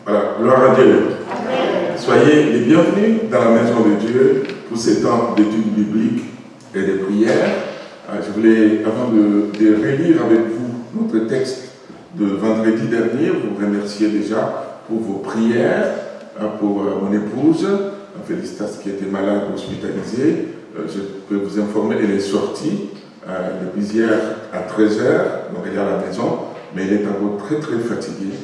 Voilà, gloire à Dieu. Soyez les bienvenus dans la maison de Dieu pour ces temps d'études bibliques et de prières. Je voulais, avant de relire avec vous notre texte de vendredi dernier, vous remercier déjà pour vos prières, pour mon épouse, Félicitas qui était malade, hospitalisée. Je peux vous informer, elle est sortie depuis hier à 13h, donc elle est à la maison, mais elle est encore très très fatiguée.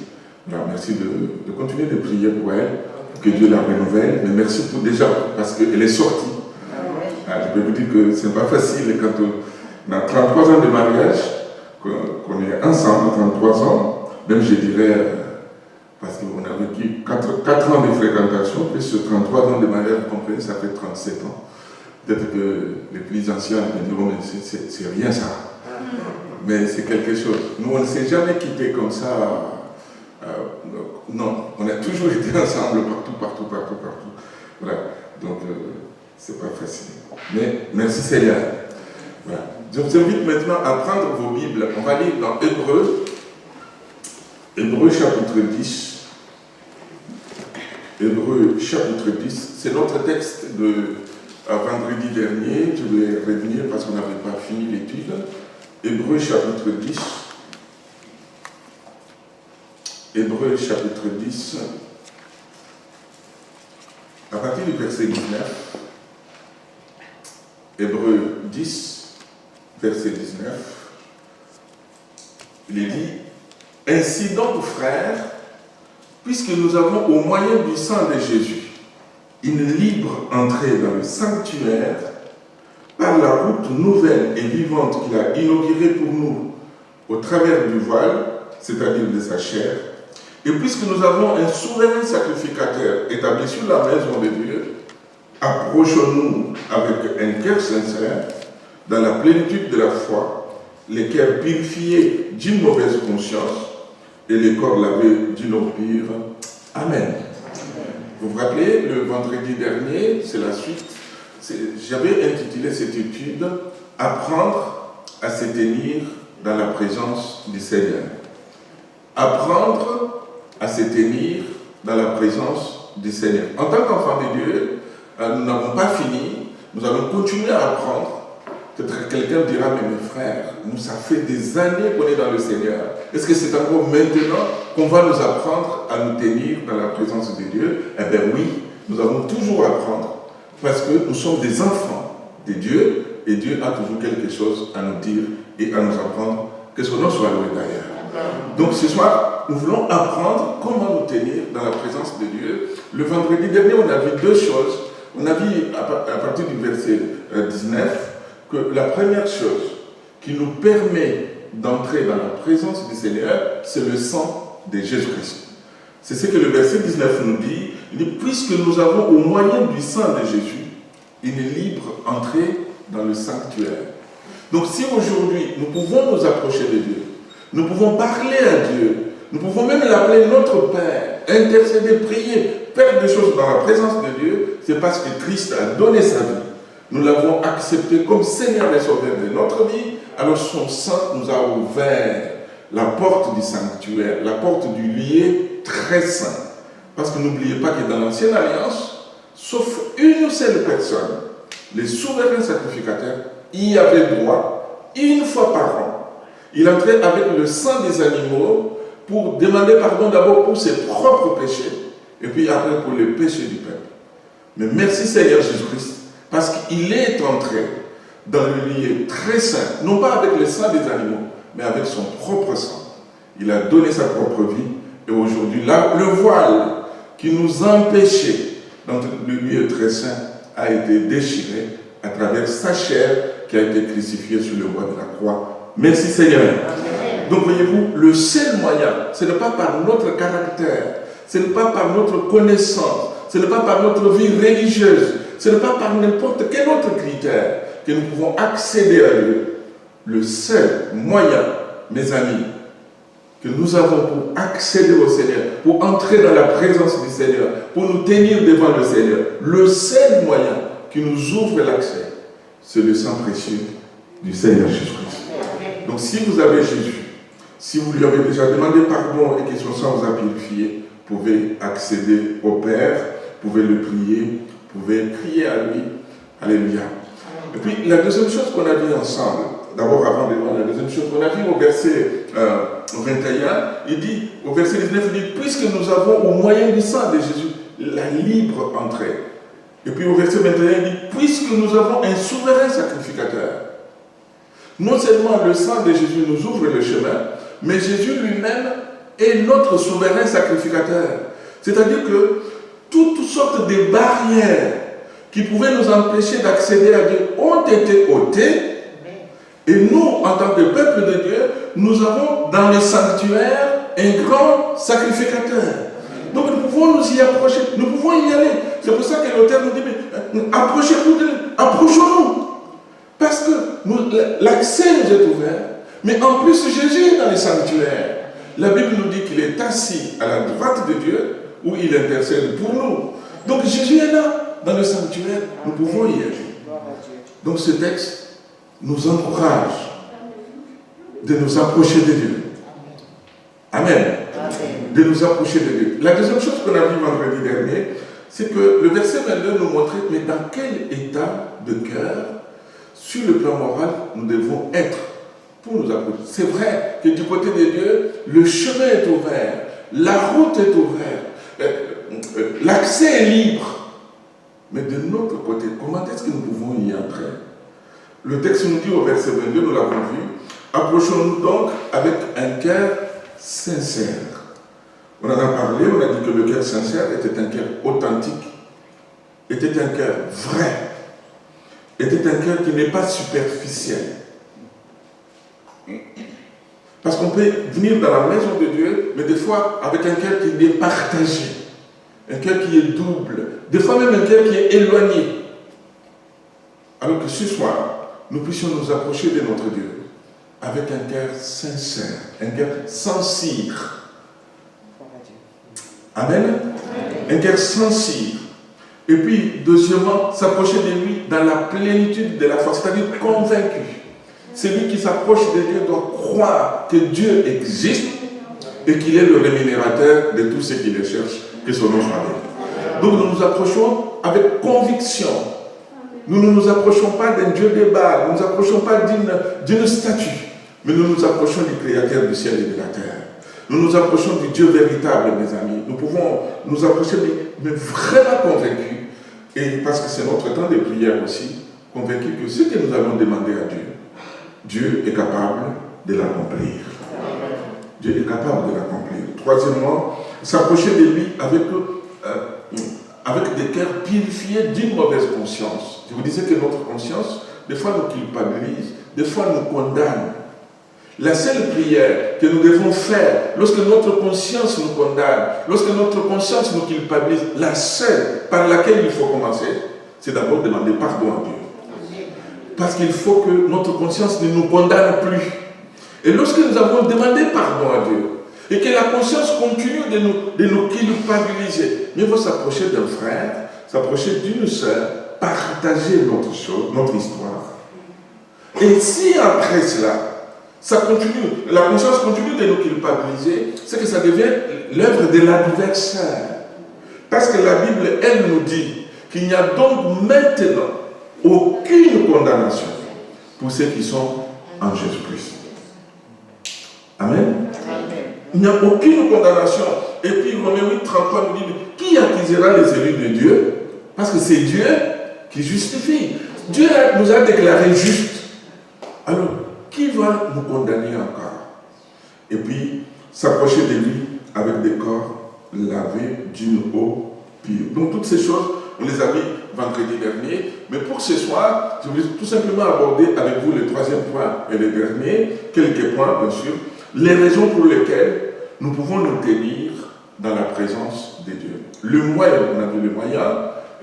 Alors, merci de continuer de prier pour elle, pour que Dieu la renouvelle, mais merci pour déjà, parce qu'elle est sortie. Je peux vous dire que ce n'est pas facile quand on a 33 ans de mariage, qu'on est ensemble, 33 ans, même je dirais, parce qu'on a vécu 4 ans de fréquentation, plus 33 ans de mariage, vous comprenez, ça fait 37 ans. Peut-être que les plus anciens me diront, mais c'est rien ça. Mais c'est quelque chose. Nous, on ne s'est jamais quittés comme ça. Non, on a toujours été ensemble partout. Voilà, donc c'est pas facile. Mais merci Seigneur. Voilà. Je vous invite maintenant à prendre vos Bibles. On va lire dans Hébreux chapitre 10. Hébreux chapitre 10, c'est notre texte de vendredi dernier. Je voulais revenir parce qu'on n'avait pas fini l'étude. Hébreux chapitre 10. Hébreux chapitre 10, à partir du verset 19. Hébreux 10, verset 19. Il est dit, « Ainsi donc, frères, puisque nous avons au moyen du sang de Jésus une libre entrée dans le sanctuaire par la route nouvelle et vivante qu'il a inaugurée pour nous au travers du voile, c'est-à-dire de sa chair, et puisque nous avons un souverain sacrificateur établi sur la maison de Dieu, approchons-nous avec un cœur sincère, dans la plénitude de la foi, les cœurs purifiés d'une mauvaise conscience et les corps lavés d'une eau pure. Amen. Vous vous rappelez, le vendredi dernier, c'est la suite, j'avais intitulé cette étude « Apprendre à se tenir dans la présence du Seigneur ». Apprendre à se tenir dans la présence du Seigneur. En tant qu'enfants de Dieu, nous n'avons pas fini, nous allons continuer à apprendre. Peut-être quelqu'un dira, mais mes frères, nous, ça fait des années qu'on est dans le Seigneur. Est-ce que c'est encore maintenant qu'on va nous apprendre à nous tenir dans la présence de Dieu? Eh bien oui, nous allons toujours apprendre, parce que nous sommes des enfants de Dieu, et Dieu a toujours quelque chose à nous dire et à nous apprendre, que son nom soit loué d'ailleurs. Donc ce soir, nous voulons apprendre comment nous tenir dans la présence de Dieu. Le vendredi dernier, on a vu deux choses. On a vu à partir du verset 19 que la première chose qui nous permet d'entrer dans la présence du Seigneur, c'est le sang de Jésus-Christ. C'est ce que le verset 19 nous dit. Il dit, puisque nous avons au moyen du sang de Jésus une libre entrée dans le sanctuaire. Donc si aujourd'hui nous pouvons nous approcher de Dieu, nous pouvons parler à Dieu, nous pouvons même l'appeler notre Père, intercéder, prier, faire des choses dans la présence de Dieu, c'est parce que Christ a donné sa vie. Nous l'avons accepté comme Seigneur et Sauveur de notre vie, alors son sang nous a ouvert la porte du sanctuaire, la porte du lieu très saint. Parce que n'oubliez pas que dans l'Ancienne Alliance, sauf une seule personne, les souverains sacrificateurs, y avait droit une fois par an. Il entrait avec le sang des animaux pour demander pardon d'abord pour ses propres péchés et puis après pour les péchés du peuple. Mais merci Seigneur Jésus-Christ parce qu'il est entré dans le lieu très saint, non pas avec le sang des animaux, mais avec son propre sang. Il a donné sa propre vie et aujourd'hui, là, le voile qui nous empêchait dans le lieu très saint a été déchiré à travers sa chair qui a été crucifiée sur le bois de la croix. Merci Seigneur. Amen. Donc voyez-vous, le seul moyen, ce n'est pas par notre caractère, ce n'est pas par notre connaissance, ce n'est pas par notre vie religieuse, ce n'est pas par n'importe quel autre critère que nous pouvons accéder à Dieu. Le seul moyen, mes amis, que nous avons pour accéder au Seigneur, pour entrer dans la présence du Seigneur, pour nous tenir devant le Seigneur, le seul moyen qui nous ouvre l'accès, c'est le sang précieux du Seigneur Jésus-Christ. Donc si vous avez Jésus, si vous lui avez déjà demandé pardon et que son sang vous a purifié, pouvez accéder au Père, pouvez le prier, pouvez crier à lui. Alléluia. Et puis la deuxième chose qu'on a vue ensemble, d'abord avant de voir la deuxième chose qu'on a vue au verset 21, il dit, au verset 19, il dit, puisque nous avons au moyen du sang de Jésus la libre entrée. Et puis au verset 21, il dit, puisque nous avons un souverain sacrificateur. Non seulement le sang de Jésus nous ouvre le chemin, mais Jésus lui-même est notre souverain sacrificateur. C'est-à-dire que toutes sortes de barrières qui pouvaient nous empêcher d'accéder à Dieu ont été ôtées. Et nous, en tant que peuple de Dieu, nous avons dans le sanctuaire un grand sacrificateur. Donc nous pouvons nous y approcher, nous pouvons y aller. C'est pour ça que l'auteur nous dit, mais approchez-vous de nous, approchons-nous. Parce que l'accès nous est ouvert, mais en plus Jésus est dans le sanctuaire. La Bible nous dit qu'il est assis à la droite de Dieu, où il intercède pour nous. Donc Jésus est là, dans le sanctuaire, nous pouvons y aller. Donc ce texte nous encourage de nous approcher de Dieu. Amen. De nous approcher de Dieu. La deuxième chose qu'on a vue vendredi dernier, c'est que le verset 22 nous montrait, mais dans quel état de cœur, sur le plan moral, nous devons être pour nous approcher. C'est vrai que du côté de Dieu, le chemin est ouvert, la route est ouverte, l'accès est libre. Mais de notre côté, comment est-ce que nous pouvons y entrer? Le texte nous dit au verset 22, nous l'avons vu, approchons-nous donc avec un cœur sincère. On en a parlé, on a dit que le cœur sincère était un cœur authentique, était un cœur vrai, était un cœur qui n'est pas superficiel. Parce qu'on peut venir dans la maison de Dieu, mais des fois avec un cœur qui est partagé, un cœur qui est double, des fois même un cœur qui est éloigné. Alors que ce soir, nous puissions nous approcher de notre Dieu avec un cœur sincère, un cœur sans cire. Amen. Un cœur sans cire. Et puis, deuxièmement, s'approcher de lui dans la plénitude de la foi, c'est-à-dire convaincu. Celui qui s'approche de Dieu doit croire que Dieu existe et qu'il est le rémunérateur de tous ceux qui le cherchent, que son nom soit béni. Donc nous nous approchons avec conviction. Nous ne nous approchons pas d'un Dieu de Baal, nous ne nous approchons pas d'une statue, mais nous nous approchons du Créateur du ciel et de la terre. Nous nous approchons du Dieu véritable, mes amis. Nous pouvons nous approcher, mais vraiment convaincus, et parce que c'est notre temps de prière aussi, convaincus que ce que nous allons demander à Dieu, Dieu est capable de l'accomplir. Dieu est capable de l'accomplir. Troisièmement, s'approcher de lui avec des cœurs purifiés d'une mauvaise conscience. Je vous disais que notre conscience, des fois nous culpabilise, des fois nous condamne. La seule prière que nous devons faire lorsque notre conscience nous condamne, lorsque notre conscience nous culpabilise, la seule par laquelle il faut commencer, c'est d'abord demander pardon à Dieu. Parce qu'il faut que notre conscience ne nous condamne plus. Et lorsque nous avons demandé pardon à Dieu, et que la conscience continue de nous culpabiliser, mieux vaut s'approcher d'un frère, s'approcher d'une sœur, partager notre histoire. Et si après cela, ça continue, la conscience continue de nous culpabiliser, c'est que ça devient l'œuvre de l'adversaire. Parce que la Bible, elle nous dit qu'il n'y a donc maintenant aucune condamnation pour ceux qui sont en Jésus-Christ. Amen. Il n'y a aucune condamnation. Et puis Romains 8, 33 nous dit, qui accusera les élus de Dieu? Parce que c'est Dieu qui justifie. Dieu nous a déclarés justes. Alors, qui va nous condamner encore? Et puis, s'approcher de lui avec des corps lavés d'une eau pure. Donc, toutes ces choses, on les a vues vendredi dernier. Mais pour ce soir, je vais tout simplement aborder avec vous le troisième point et le dernier, quelques points, bien sûr, les raisons pour lesquelles nous pouvons nous tenir dans la présence de Dieu. Le moyen, on a vu le moyen,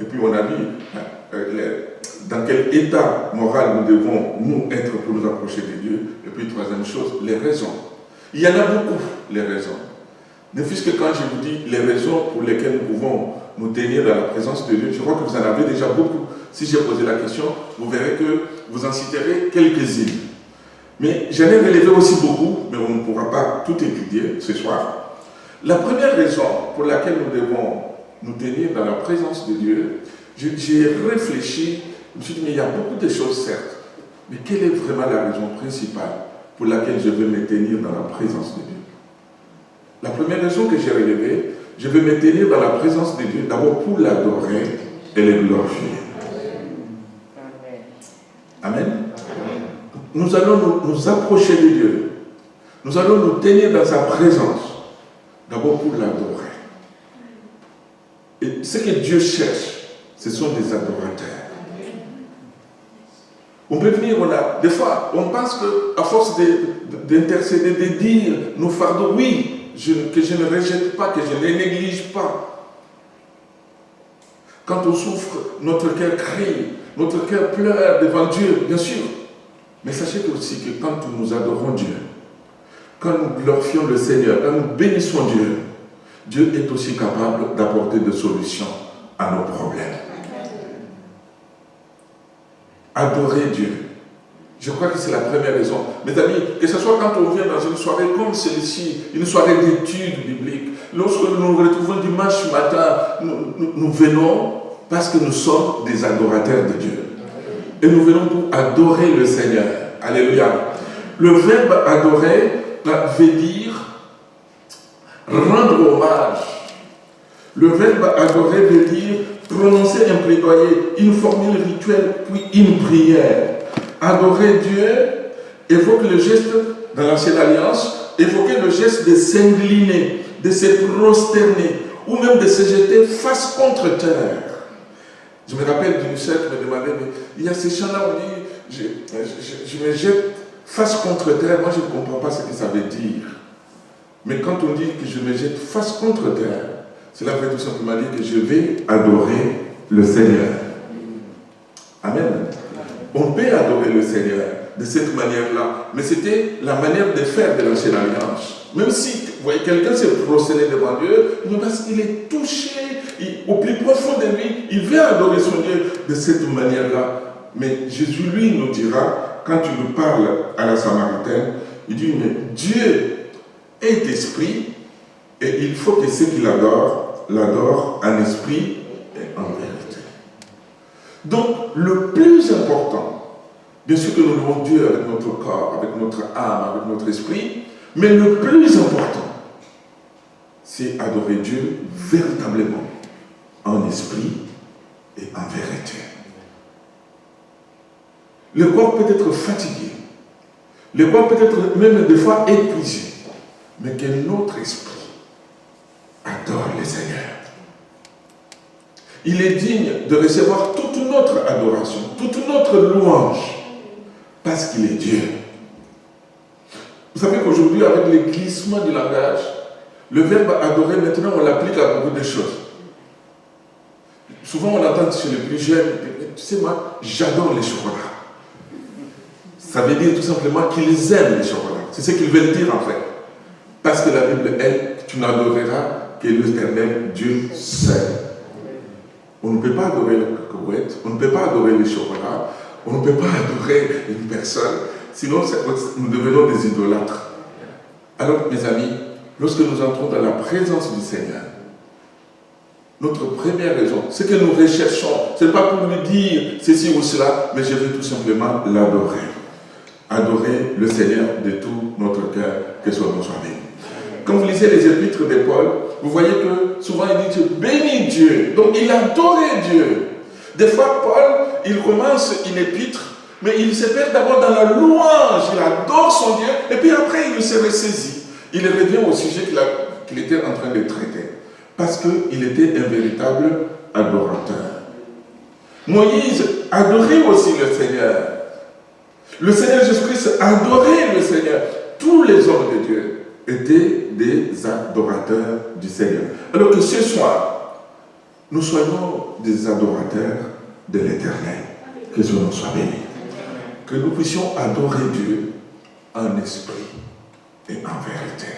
et puis on a vu dans quel état moral nous devons nous être pour nous approcher de Dieu. Et puis troisième chose, les raisons. Il y en a beaucoup, les raisons. Ne fût-ce que quand je vous dis les raisons pour lesquelles nous pouvons nous tenir dans la présence de Dieu, je crois que vous en avez déjà beaucoup. Si j'ai posé la question, vous verrez que vous en citerez quelques-unes. Mais j'en ai relevé aussi beaucoup, mais on ne pourra pas tout étudier ce soir. La première raison pour laquelle nous devons nous tenir dans la présence de Dieu, j'ai réfléchi, je me suis dit, mais il y a beaucoup de choses, certes, mais quelle est vraiment la raison principale pour laquelle je veux me tenir dans la présence de Dieu? La première raison que j'ai relevée, je veux me tenir dans la présence de Dieu, d'abord pour l'adorer et le glorifier. Amen. Nous allons nous approcher de Dieu. Nous allons nous tenir dans sa présence, d'abord pour l'adorer. Et ce que Dieu cherche, ce sont des adorateurs. On peut venir, des fois, on pense qu'à force d'intercéder, de dire nos fardeaux, oui, que je ne rejette pas, que je ne néglige pas. Quand on souffre, notre cœur crie, notre cœur pleure devant Dieu, bien sûr. Mais sachez aussi que quand nous adorons Dieu, quand nous glorifions le Seigneur, quand nous bénissons Dieu, Dieu est aussi capable d'apporter des solutions à nos problèmes. Adorer Dieu. Je crois que c'est la première raison. Mes amis, que ce soit quand on vient dans une soirée comme celle-ci, une soirée d'études bibliques, lorsque nous nous retrouvons dimanche matin, nous venons parce que nous sommes des adorateurs de Dieu. Et nous venons pour adorer le Seigneur. Alléluia. Le verbe adorer veut dire rendre hommage. Le verbe adorer veut dire prononcer un plaidoyer, une formule rituelle, puis une prière. Adorer Dieu évoque le geste, dans l'Ancienne Alliance, évoquer le geste de s'incliner, de se prosterner, ou même de se jeter face contre terre. Je me rappelle d'une sœur qui me demandait, mais il y a ces chants-là où on dit, je me jette face contre terre, moi je ne comprends pas ce que ça veut dire. Mais quand on dit que je me jette face contre terre, cela veut tout simplement dire que je vais adorer le Seigneur. Amen. On peut adorer le Seigneur de cette manière-là, mais c'était la manière de faire de l'Ancienne Alliance. Même si, vous voyez, quelqu'un s'est prosterné devant Dieu, mais parce qu'il est touché, au plus profond de lui, il veut adorer son Dieu de cette manière-là. Mais Jésus, lui, nous dira, quand il nous parle à la Samaritaine, il dit, mais Dieu est esprit, et il faut que ceux qui l'adorent en esprit et en vérité. Donc, le plus important, bien sûr que nous louons Dieu avec notre corps, avec notre âme, avec notre esprit, mais le plus important, c'est adorer Dieu véritablement, en esprit et en vérité. Le corps peut être fatigué, le corps peut être même des fois épuisé, mais que notre esprit adore le Seigneur. Il est digne de recevoir toute notre adoration, toute notre louange, parce qu'il est Dieu. Vous savez qu'aujourd'hui, avec le glissement du langage, le verbe adorer, maintenant, on l'applique à beaucoup de choses. Souvent, on entend chez les plus jeunes, tu sais, moi, j'adore les chocolats. Ça veut dire tout simplement qu'ils aiment les chocolats. C'est ce qu'ils veulent dire, en fait. Parce que la Bible, elle, tu n'adoreras que l'Éternel Dieu seul. On ne peut pas adorer la cacahuète, on ne peut pas adorer les chocolats, on ne peut pas adorer une personne, sinon nous devenons des idolâtres. Alors, mes amis, lorsque nous entrons dans la présence du Seigneur, notre première raison, ce que nous recherchons, ce n'est pas pour lui dire ceci ou cela, mais je veux tout simplement l'adorer. Adorer le Seigneur de tout notre cœur, que soit notre béni. Quand vous lisez les épîtres de Paul, vous voyez que souvent il dit bénis Dieu. Donc il adorait Dieu. Des fois, Paul, il commence une épître, mais il se perd d'abord dans la louange, il adore son Dieu, et puis après il se ressaisit. Il revient au sujet qu'il était en train de traiter. Parce qu'il était un véritable adorateur. Moïse adorait aussi le Seigneur. Le Seigneur Jésus-Christ adorait le Seigneur. Tous les hommes de Dieu étaient des adorateurs du Seigneur. Alors que ce soir, nous soyons des adorateurs de l'Éternel. Que son nom soit béni. Que nous puissions adorer Dieu en esprit et en vérité.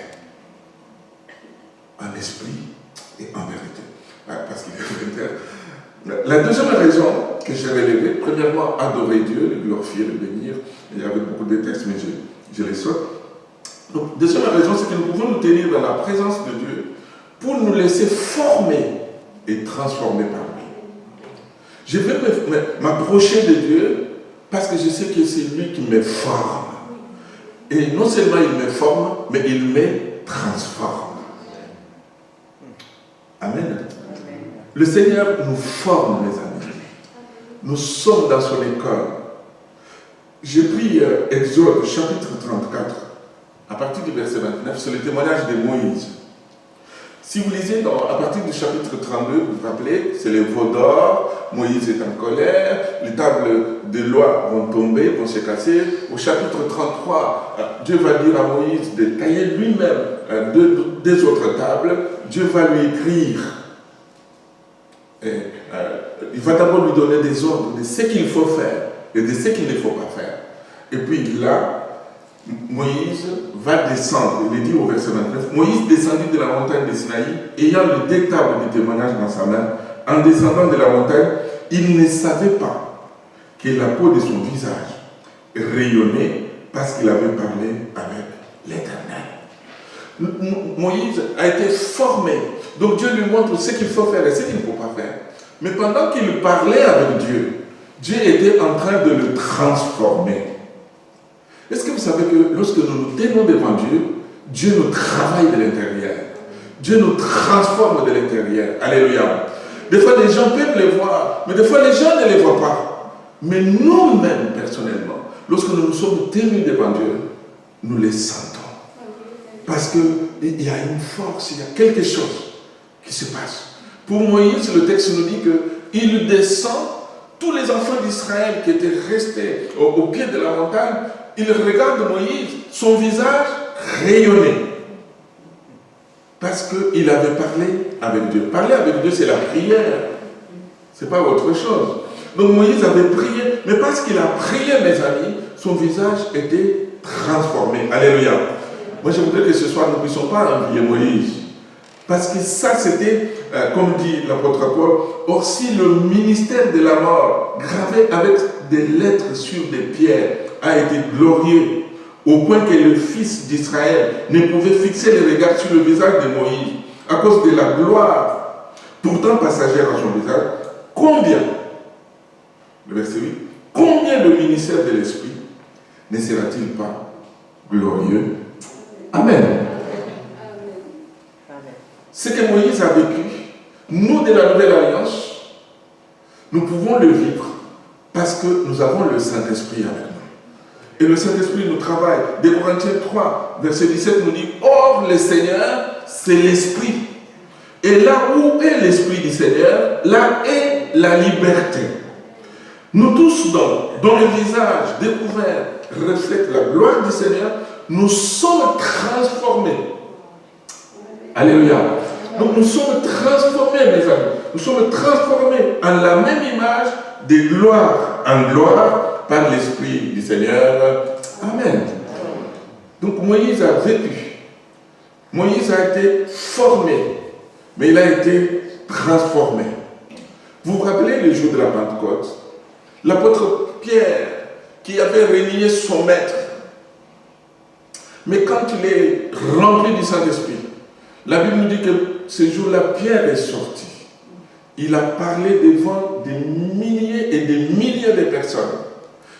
En esprit et en vérité. Parce qu'il est véritaire. La deuxième raison que j'ai relevée, premièrement, adorer Dieu, le glorifier, le bénir. Il y avait beaucoup de textes, mais je les saute. Donc, deuxième raison, c'est que nous pouvons nous tenir dans la présence de Dieu nous laisser former et transformer par lui. Je vais m'approcher de Dieu parce que je sais que c'est lui qui me forme. Et non seulement il me forme, mais il me transforme. Amen. Le Seigneur nous forme, mes amis. Nous sommes dans son école. J'ai pris Exode chapitre 34, à partir du verset 29, c'est le témoignage de Moïse. Si vous lisez à partir du chapitre 32, vous vous rappelez, c'est les veaux d'or, Moïse est en colère, les tables de loi vont tomber, vont se casser. Au chapitre 33, Dieu va dire à Moïse de tailler lui-même deux autres tables. Dieu va lui écrire. Il va d'abord lui donner des ordres de ce qu'il faut faire et de ce qu'il ne faut pas faire. Et puis là, Moïse va descendre, il est dit au verset 29, Moïse descendit de la montagne de Sinaï, ayant le deux tables de témoignage dans sa main. En descendant de la montagne, il ne savait pas que la peau de son visage rayonnait parce qu'il avait parlé avec l'Éternel. Moïse a été formé, donc Dieu lui montre ce qu'il faut faire et ce qu'il ne faut pas faire. Mais pendant qu'il parlait avec Dieu, Dieu était en train de le transformer. Est-ce que vous savez que lorsque nous nous tenons devant Dieu, Dieu nous travaille de l'intérieur. Dieu nous transforme de l'intérieur. Alléluia. Des fois, les gens peuvent les voir, mais des fois, les gens ne les voient pas. Mais nous-mêmes, personnellement, lorsque nous nous sommes tenus devant Dieu, nous les sentons. Parce qu'il y a une force, il y a quelque chose qui se passe. Pour Moïse, le texte nous dit qu'il descend, tous les enfants d'Israël qui étaient restés au pied de la montagne, ils regardent Moïse, son visage rayonnait. Parce qu'il avait parlé avec Dieu. Parler avec Dieu, c'est la prière. Ce n'est pas autre chose. Donc Moïse avait prié, mais parce qu'il a prié, mes amis, son visage était transformé. Alléluia. Moi, je voudrais que ce soir, nous ne puissions pas envier Moïse. Parce que ça, c'était, comme dit l'apôtre Paul, or si le ministère de la mort, gravé avec des lettres sur des pierres, a été glorieux, au point que le fils d'Israël ne pouvait fixer les regards sur le visage de Moïse, à cause de la gloire, pourtant passagère à son visage, combien, le verset 8, combien le ministère de l'Esprit ne sera-t-il pas glorieux? Amen. Ce que Moïse a vécu, nous de la Nouvelle Alliance, nous pouvons le vivre parce que nous avons le Saint-Esprit avec nous. Et le Saint-Esprit nous travaille. Des Corinthiens 3, verset 17 nous dit, or le Seigneur, c'est l'Esprit. Et là où est l'Esprit du Seigneur, là est la liberté. Nous tous donc, dont le visage découvert reflète la gloire du Seigneur, nous sommes transformés. Alléluia. Donc nous sommes transformés, mes amis. Nous sommes transformés en la même image de gloire en gloire par l'Esprit du Seigneur. Amen. Donc Moïse a vécu. Moïse a été formé, mais il a été transformé. Vous vous rappelez le jour de la Pentecôte? L'apôtre Pierre, qui avait renié son maître, mais quand il est rempli du Saint-Esprit, la Bible nous dit que ce jour-là, Pierre est sorti. Il a parlé devant des milliers et des milliers de personnes.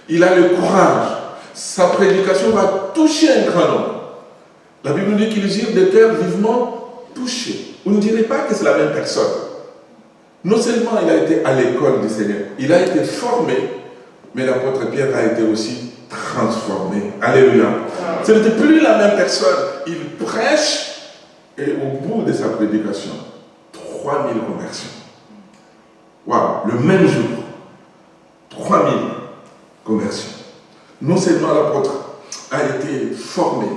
Il a le courage. Sa prédication va toucher un grand nombre. La Bible nous dit qu'ils eurent des cœurs vivement touchés. On ne dirait pas que c'est la même personne. Non seulement il a été à l'école du Seigneur, il a été formé, mais l'apôtre Pierre a été aussi transformé. Alléluia. Ce n'était plus la même personne. Il prêche et au bout de sa prédication, 3000 conversions. Waouh, le même jour, 3000 conversions. Non seulement l'apôtre a été formé,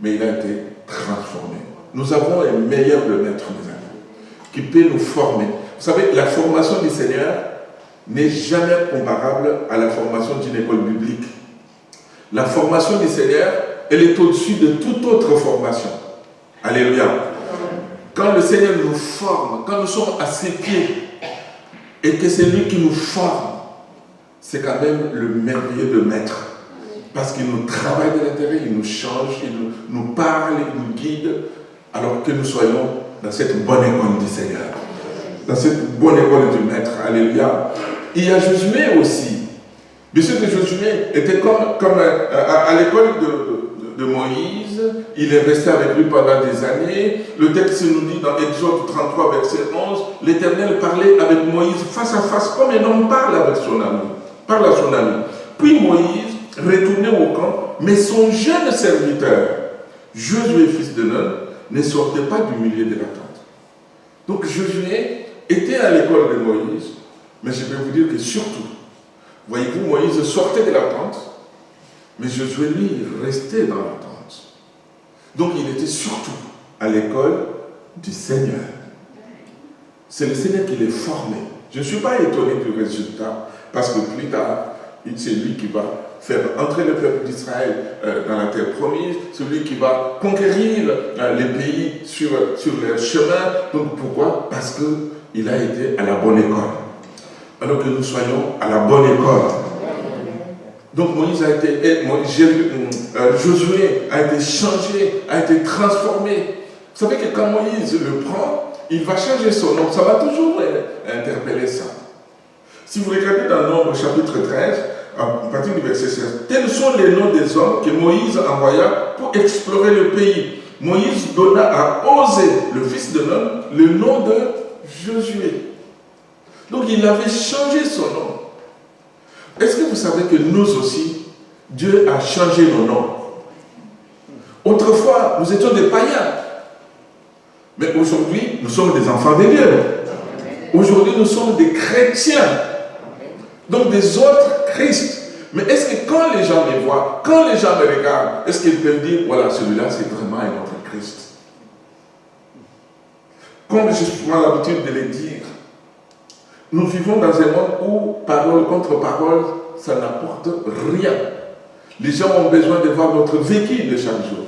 mais il a été transformé. Nous avons un meilleur de maître, mes amis, qui peut nous former. Vous savez, la formation du Seigneur n'est jamais comparable à la formation d'une école biblique. La formation du Seigneur, elle est au-dessus de toute autre formation. Alléluia. Quand le Seigneur nous forme, quand nous sommes à ses pieds, et que c'est lui qui nous forme, c'est quand même le merveilleux de maître. Parce qu'il nous travaille de l'intérieur, il nous change, il nous parle, il nous guide, alors que nous soyons dans cette bonne école du Seigneur, dans cette bonne école du Maître. Alléluia. Il y a Josué aussi. Bien sûr que Josué était comme à l'école de Moïse. Il est resté avec lui pendant des années. Le texte nous dit dans Exode 33, verset 11, l'Éternel parlait avec Moïse face à face, comme un homme parle avec son ami. Parle à son ami. Puis Moïse retournait au camp, mais son jeune serviteur, Josué, fils de Nun, ne sortait pas du milieu de la tente. Donc Josué était à l'école de Moïse, mais je vais vous dire que surtout, voyez-vous, Moïse sortait de la tente, mais Josué, lui, restait dans la tente. Donc il était surtout à l'école du Seigneur. C'est le Seigneur qui les formait. Je ne suis pas étonné du résultat, parce que plus tard, c'est lui qui va faire entrer le peuple d'Israël dans la terre promise, celui qui va conquérir les pays sur leur chemin. Donc pourquoi? Parce qu'il a été à la bonne école. Alors que nous soyons à la bonne école. Donc Josué a été changé, a été transformé. Vous savez que quand Moïse le prend, il va changer son nom. Ça va toujours interpeller ça. Si vous regardez dans Nombre chapitre 13, à partir du verset 16, tels sont les noms des hommes que Moïse envoya pour explorer le pays. Moïse donna à Osée, le fils de Nun, le nom de Josué. Donc il avait changé son nom. Est-ce que vous savez que nous aussi, Dieu a changé nos noms? Autrefois, nous étions des païens. Mais aujourd'hui, nous sommes des enfants de Dieu. Aujourd'hui, nous sommes des chrétiens. Donc des autres Christ. Mais est-ce que quand les gens me voient, quand les gens me regardent, est-ce qu'ils peuvent dire, voilà, celui-là, c'est vraiment un autre Christ? Comme je prends l'habitude de le dire, nous vivons dans un monde où parole contre parole, ça n'apporte rien. Les gens ont besoin de voir notre vécu de chaque jour.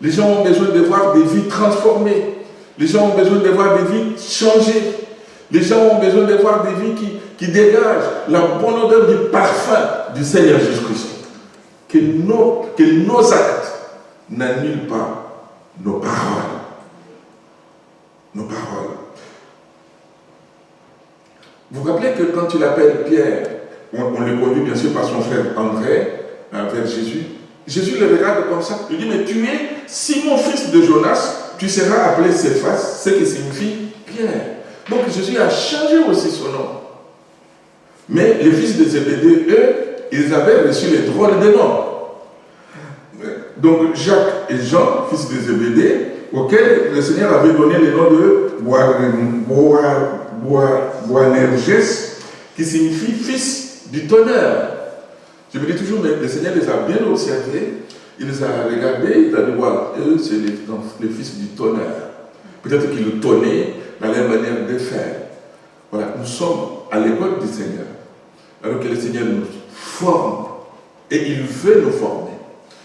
Les gens ont besoin de voir des vies transformées. Les gens ont besoin de voir des vies changées. Les gens ont besoin de voir des vies qui dégagent la bonne odeur du parfum du Seigneur Jésus-Christ. Que nos actes n'annulent pas nos paroles. Nos paroles. Vous vous rappelez que quand il appelle Pierre, on le conduit bien sûr par son frère André, vers Jésus. Jésus le regarde comme ça. Il dit, mais tu es Simon, fils de Jonas, tu seras appelé Céphas, ce qui signifie Pierre. Donc Jésus a changé aussi son nom. Mais les fils de Zébédée, eux, ils avaient reçu les drôles de noms. Donc Jacques et Jean, fils de Zébédée, auxquels le Seigneur avait donné le nom de Boanerges, qui signifie fils du tonnerre. Je me dis toujours, mais le Seigneur les a bien observés, il les a regardés, il a dit, voilà, eux, c'est les fils du tonnerre. Peut-être qu'ils le tonnaient dans leur manière de faire. Voilà, nous sommes à l'école du Seigneur, alors que le Seigneur nous forme, et il veut nous former.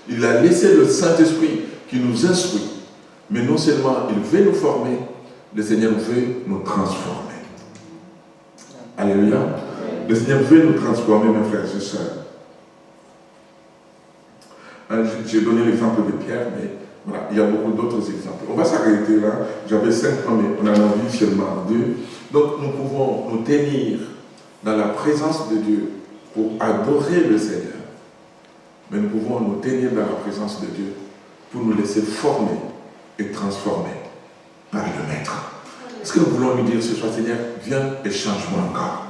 Il a laissé le Saint-Esprit qui nous instruit, mais non seulement il veut nous former, le Seigneur veut nous transformer. Alléluia. Le Seigneur veut nous transformer, mes frères et sœurs. J'ai donné l'exemple de Pierre, mais voilà, il y a beaucoup d'autres exemples. On va s'arrêter là. J'avais 5 ans, mais on en a vu seulement 2. Donc nous pouvons nous tenir dans la présence de Dieu pour adorer le Seigneur. Mais nous pouvons nous tenir dans la présence de Dieu pour nous laisser former et transformer par le Maître. Est-ce que nous voulons lui dire ce soir, Seigneur, viens et change-moi encore.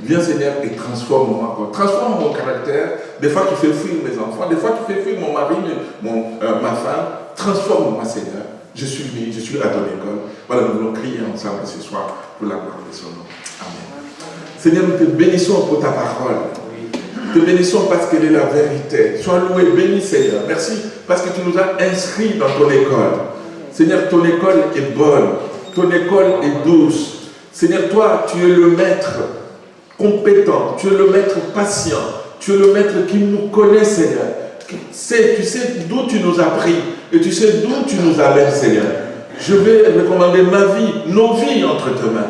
Viens, Seigneur, et transforme-moi encore. Transforme mon caractère. Des fois, tu fais fuir mes enfants. Des fois, tu fais fuir mon mari, ma femme. Transforme-moi, Seigneur. Je suis venu, je suis à ton école. Voilà, nous voulons crier ensemble ce soir pour la gloire de son nom. Amen. Seigneur, nous te bénissons pour ta parole. Te bénissons parce qu'elle est la vérité. Sois loué, béni, Seigneur. Merci parce que tu nous as inscrits dans ton école. Seigneur, ton école est bonne. Ton école est douce. Seigneur, toi, tu es le maître compétent. Tu es le maître patient. Tu es le maître qui nous connaît, Seigneur. Tu sais d'où tu nous as pris. Et tu sais d'où tu nous amènes, Seigneur. Je vais recommander ma vie, nos vies entre tes mains.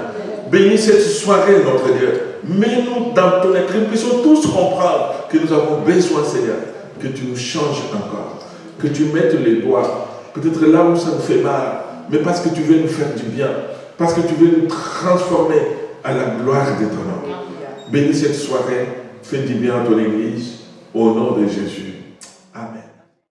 Bénis cette soirée, notre Dieu. Mets-nous dans ton écrit. Nous puissions tous comprendre que nous avons besoin, Seigneur, que tu nous changes encore. Que tu mettes les doigts. Peut-être là où ça nous fait mal. mais parce que tu veux nous faire du bien, parce que tu veux nous transformer à la gloire de ton nom. Bénis cette soirée, fais du bien à ton Église, au nom de Jésus.